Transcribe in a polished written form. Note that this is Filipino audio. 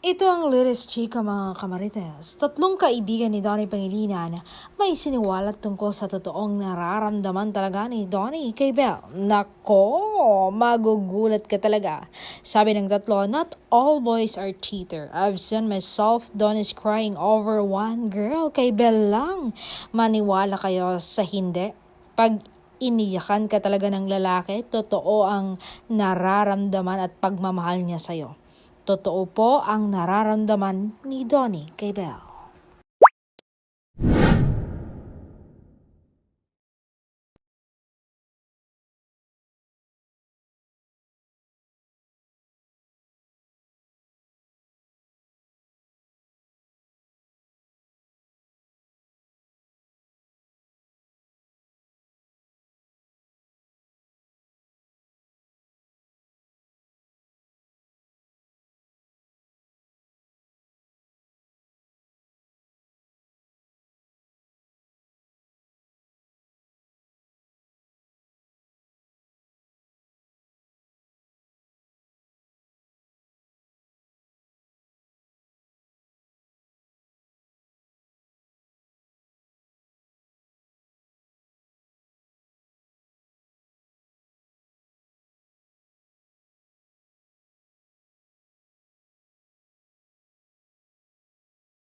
Ito ang latest chika mga kamarites. Tatlong kaibigan ni Donnie Pangilinan may siniwalat tungkol sa totoong nararamdaman talaga ni Donnie kay Belle. Nako, magugulat ka talaga. Sabi ng tatlo, not all boys are cheater. I've seen myself, Donnie's crying over one girl kay Belle lang. Maniwala kayo sa hindi? Pag iniyakan ka talaga ng lalaki, totoo ang nararamdaman at pagmamahal niya sa'yo. Totoo po ang nararamdaman ni Donnie kay Belle.